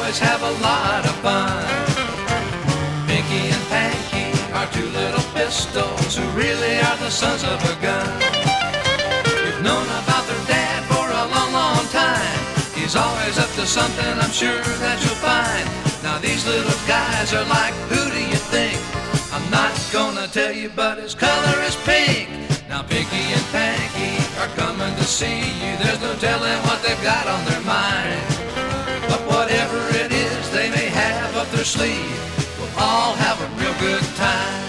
always have a lot of fun. Pinky and Panky are two little pistols who really are the sons of a gun. You've known about their dad for a long, long time. He's always up to something, I'm sure that you'll find. Now these little guys are like, who do you think? I'm not gonna tell you, but his color is pink. Now Pinky and Panky are coming to see you. There's no telling what they've got on their mind. But whatever it is they may have up their sleeve, we'll all have a real good time.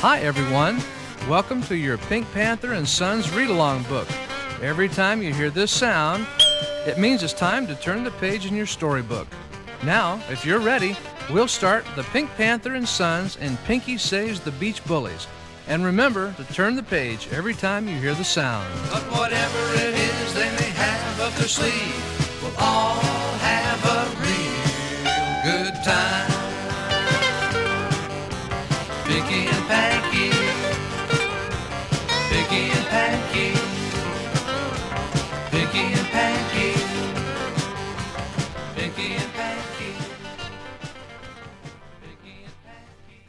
Hi everyone, welcome to your Pink Panther and Sons read-along book. Every time you hear this sound, it means it's time to turn the page in your storybook. Now, if you're ready, we'll start the Pink Panther and Sons and Pinky Saves the Beach Bullies. And remember to turn the page every time you hear the sound. But whatever it is they may have up their sleeve, we'll all have a real good time. Pinky and Panky, Pinky and Panky, Pinky and Panky, Pinky and Panky, Pinky and Panky.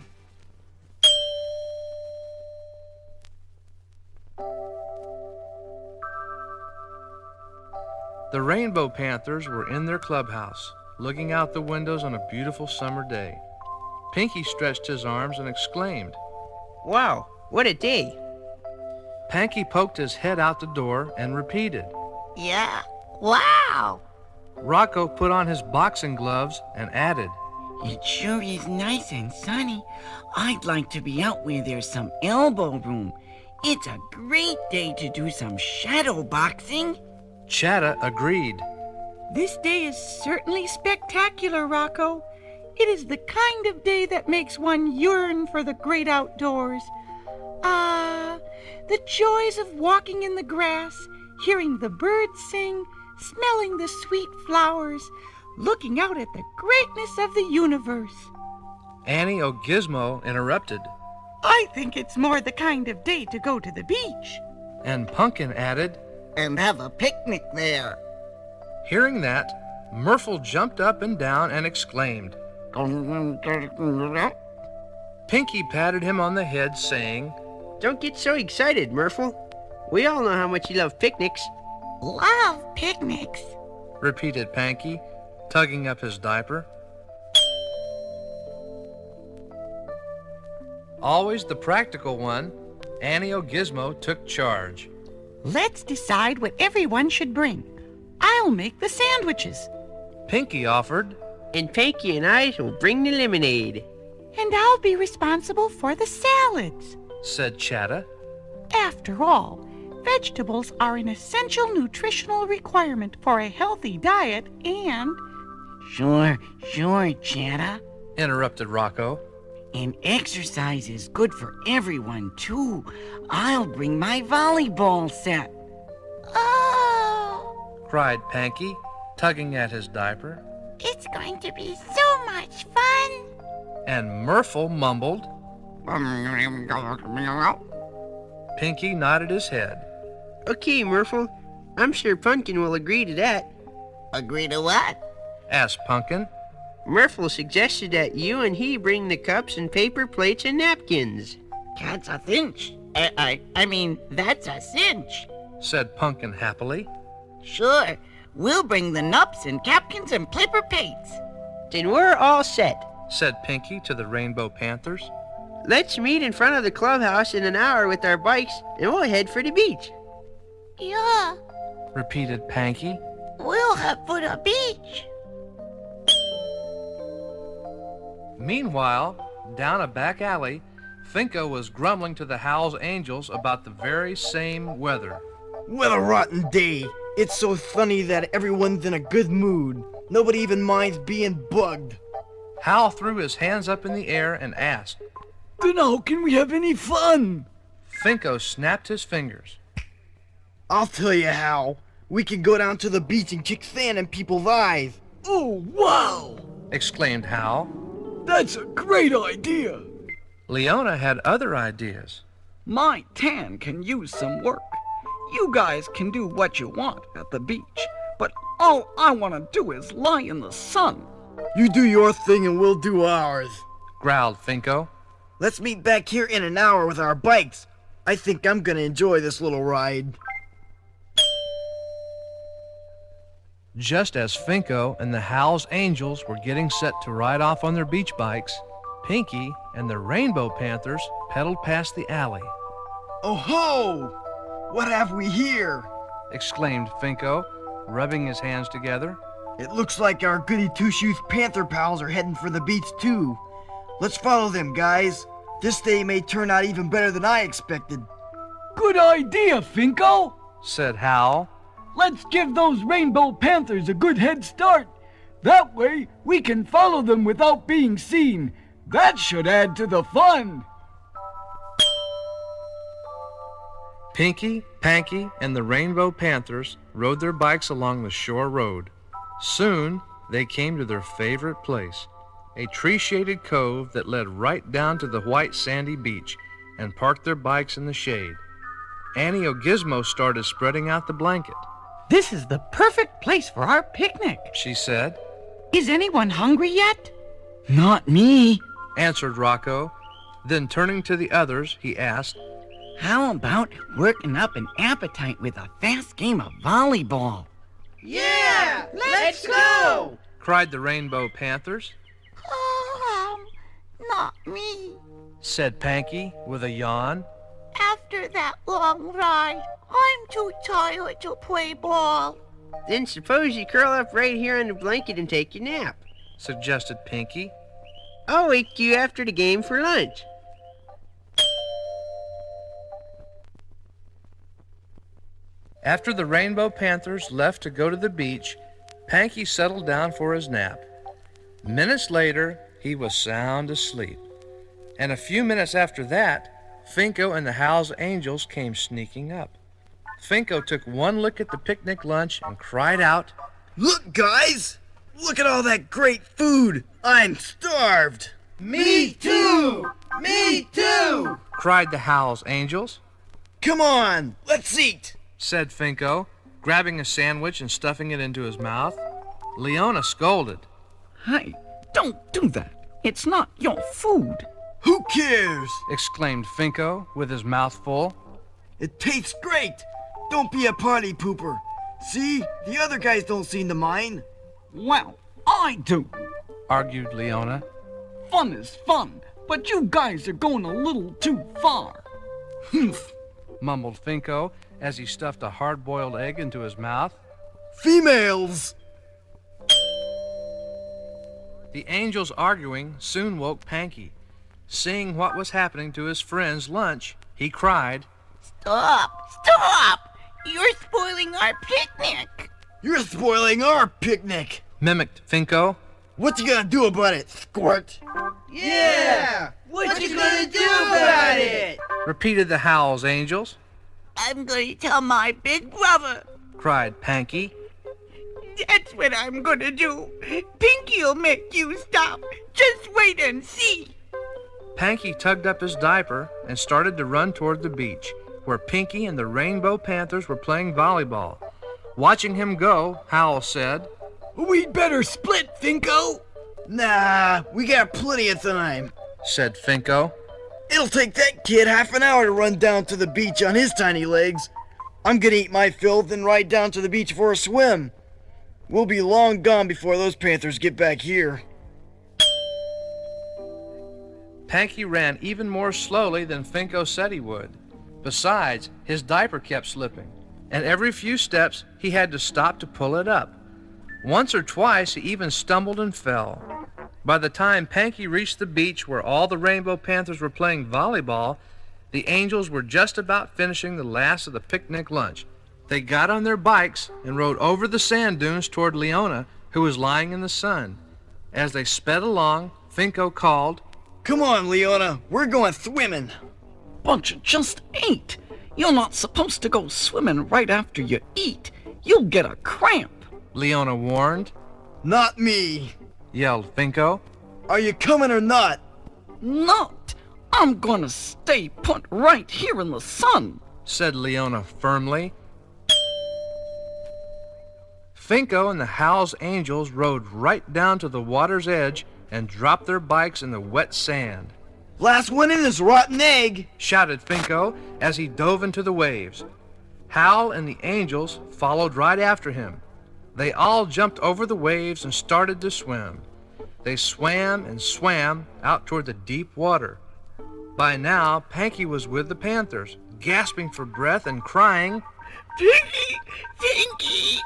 The Rainbow Panthers were in their clubhouse, looking out the windows on a beautiful summer day. Pinky stretched his arms and exclaimed, "Wow, what a day!" Panky poked his head out the door and repeated. Yeah, wow! Rocco put on his boxing gloves and added, It sure is nice and sunny. I'd like to be out where there's some elbow room. It's a great day to do some shadow boxing. Chatta agreed. This day is certainly spectacular, Rocco. It is the kind of day that makes one yearn for the great outdoors. Ah, the joys of walking in the grass, hearing the birds sing, smelling the sweet flowers, looking out at the greatness of the universe. Annie O'Gizmo interrupted, I think it's more the kind of day to go to the beach. and Pumpkin added. And have a picnic there. Hearing that, Myrtle jumped up and down and exclaimed. Pinky patted him on the head, saying, Don't get so excited, Myrtle. We all know how much you love picnics. Love picnics. repeated Panky, tugging up his diaper. Always the practical one, Annie O'Gizmo took charge. Let's decide what everyone should bring. I'll make the sandwiches. Pinky offered, And Panky and I will bring the lemonade. And I'll be responsible for the salads. said Chatta. After all, vegetables are an essential nutritional requirement for a healthy diet and... Sure, Chatta. Interrupted Rocco. And exercise is good for everyone, too. I'll bring my volleyball set. Oh, Cried Panky, tugging at his diaper. it's going to be so much fun. And Myrtle mumbled. Pinky nodded his head. Okay, Myrtle. I'm sure Pumpkin will agree to that. Agree to what? Asked Pumpkin. Myrtle suggested that you and he bring the cups and paper plates and napkins. That's a cinch. I mean, that's a cinch. Said Pumpkin happily. Sure, we'll bring the nups and capkins and paper plates. Then we're all set. Said Pinky to the Rainbow Panthers. Let's meet in front of the clubhouse in an hour with our bikes, and we'll head for the beach. Yeah, Repeated Panky. we'll head for the beach. Meanwhile, down a back alley, Finko was grumbling to the Howell's Angels about the very same weather. What a rotten day. It's so sunny that everyone's in a good mood. Nobody even minds being bugged. Howell threw his hands up in the air and asked. Then how can we have any fun? Finko snapped his fingers. I'll tell you how. We can go down to the beach and kick sand in people's eyes. Oh, wow! Exclaimed Howell. That's a great idea. Leona had other ideas. My tan can use some work. You guys can do what you want at the beach, but all I want to do is lie in the sun. You do your thing and we'll do ours. growled Finko. Let's meet back here in an hour with our bikes. I think I'm gonna enjoy this little ride. Just as Finko and the Howl's Angels were getting set to ride off on their beach bikes, Pinky and the Rainbow Panthers pedaled past the alley. Oh ho! What have we here? Exclaimed Finko, rubbing his hands together. It looks like our goody two-shoes Panther pals are heading for the beach too. Let's follow them, guys. This day may turn out even better than I expected. Good idea, Finko. Said Howl. Let's give those Rainbow Panthers a good head start. That way, we can follow them without being seen. That should add to the fun. Pinky, Panky, and the Rainbow Panthers rode their bikes along the shore road. Soon, they came to their favorite place, a tree-shaded cove that led right down to the white sandy beach, and parked their bikes in the shade. Annie O'Gizmo started spreading out the blanket. This is the perfect place for our picnic. She said. Is anyone hungry yet? Not me. Answered Rocco. Then turning to the others, he asked, How about working up an appetite with a fast game of volleyball? Yeah! Let's go! cried the Rainbow Panthers. Not me. Said Panky with a yawn. After that long ride, I'm too tired to play ball. Then suppose you curl up right here on the blanket and take your nap. Suggested Pinky. I'll wake you after the game for lunch. After the Rainbow Panthers left to go to the beach, Panky settled down for his nap. Minutes later, he was sound asleep. And a few minutes after that, Finko and the Howl's Angels came sneaking up. Finko took one look at the picnic lunch and cried out, Look, guys! Look at all that great food! I'm starved! Me too! Me too! cried the Howl's Angels. Come on, let's eat! Said Finko, grabbing a sandwich and stuffing it into his mouth. Leona scolded. Hey, don't do that. It's not your food. Who cares? Exclaimed Finko with his mouth full. It tastes great! Don't be a party pooper. See? The other guys don't seem to mind. Well, I do. Argued Leona. Fun is fun, but you guys are going a little too far. Humph! Mumbled Finko as he stuffed a hard-boiled egg into his mouth. Females! The angels arguing soon woke Panky. Seeing what was happening to his friend's lunch, he cried, Stop! Stop! You're spoiling our picnic! You're spoiling our picnic! Mimicked Finko. What you gonna do about it, Squirt? Yeah! What you gonna do about it? Repeated the Howl's Angels. I'm going to tell my big brother. Cried Panky. That's what I'm going to do. Pinky'll make you stop. Just wait and see. Panky tugged up his diaper and started to run toward the beach, where Pinky and the Rainbow Panthers were playing volleyball. Watching him go, Howl said, We'd better split, Finko. Nah, we got plenty of time. Said Finko. It'll take that kid half an hour to run down to the beach on his tiny legs. I'm gonna eat my fill, then ride down to the beach for a swim. We'll be long gone before those Panthers get back here. Panky ran even more slowly than Finko said he would. Besides, his diaper kept slipping, and every few steps he had to stop to pull it up. Once or twice he even stumbled and fell. By the time Panky reached the beach where all the Rainbow Panthers were playing volleyball, the angels were just about finishing the last of the picnic lunch. They got on their bikes and rode over the sand dunes toward Leona, who was lying in the sun. As they sped along, Finko called, Come on, Leona, we're going swimming. But you just ate. You're not supposed to go swimming right after you eat. You'll get a cramp. Leona warned. Not me. Yelled Finko. Are you coming or not? Not. I'm gonna stay put right here in the sun. Said Leona firmly, Finko and the Howl's Angels rode right down to the water's edge and dropped their bikes in the wet sand. Last one in is rotten egg, shouted Finko as he dove into the waves. Howl and the Angels followed right after him. They all jumped over the waves and started to swim. They swam and swam out toward the deep water. By now, Panky was with the Panthers, gasping for breath and crying, Pinky! Pinky!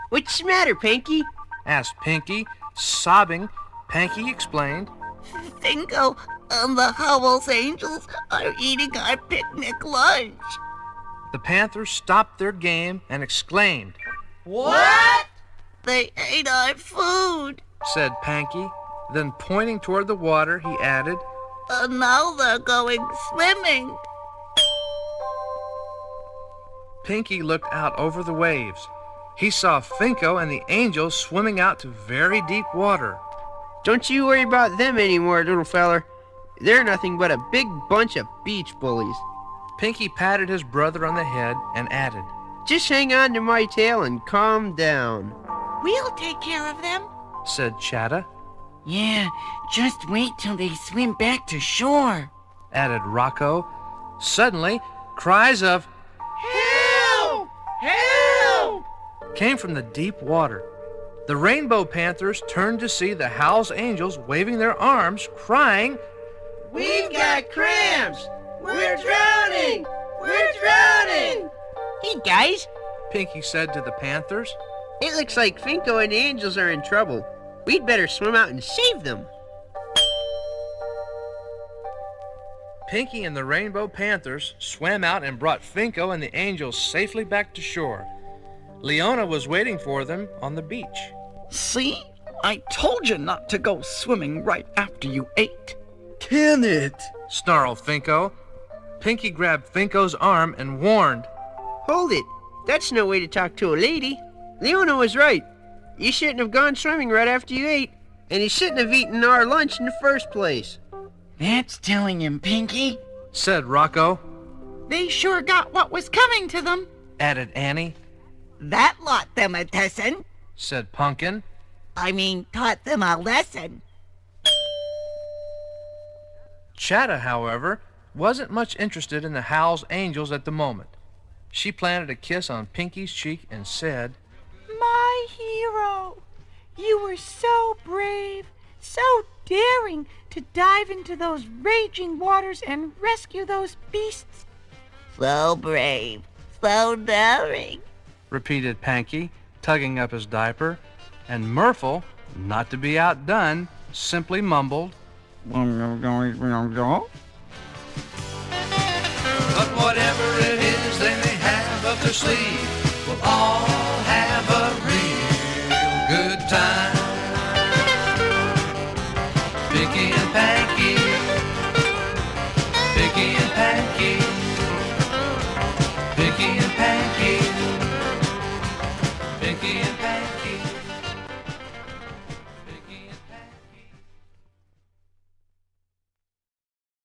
What's the matter, Panky? asked Pinky, sobbing. Panky explained, Finko and the Howl's Angels are eating our picnic lunch. The Panthers stopped their game and exclaimed, What? They ate our food. said Panky. Then pointing toward the water, he added, And now they're going swimming. Pinky looked out over the waves. He saw Finko and the Angels swimming out to very deep water. Don't you worry about them anymore, little feller. They're nothing but a big bunch of beach bullies. Pinky patted his brother on the head and added, Just hang on to my tail and calm down. We'll take care of them. said Chatta, Yeah, just wait till they swim back to shore. added Rocco. Suddenly, cries of Help! Help! came from the deep water. The Rainbow Panthers turned to see the Howl's Angels waving their arms, crying, We've got cramps! We're drowning! We're drowning! Hey, guys. Pinky said to the Panthers. It looks like Finko and the Angels are in trouble. We'd better swim out and save them. Pinky and the Rainbow Panthers swam out and brought Finko and the Angels safely back to shore. Leona was waiting for them on the beach. See? I told you not to go swimming right after you ate. Can it? Snarled Finko. Pinky grabbed Finko's arm and warned, Hold it. That's no way to talk to a lady. Leona was right. You shouldn't have gone swimming right after you ate, and you shouldn't have eaten our lunch in the first place. That's telling him, Pinky. said Rocco, They sure got what was coming to them. added Annie, That taught them a lesson. said Pumpkin. Taught them a lesson. Chatta, however, wasn't much interested in the Howl's Angels at the moment. She planted a kiss on Pinky's cheek and said, My hero, you were so brave, so daring to dive into those raging waters and rescue those beasts. So brave, so daring. repeated Panky, tugging up his diaper, and Murphle, not to be outdone, simply mumbled, But whatever it is they may have up their sleeve, we'll all have a real good time. Pinky and Panky, Pinky and Panky, Pinky and Panky.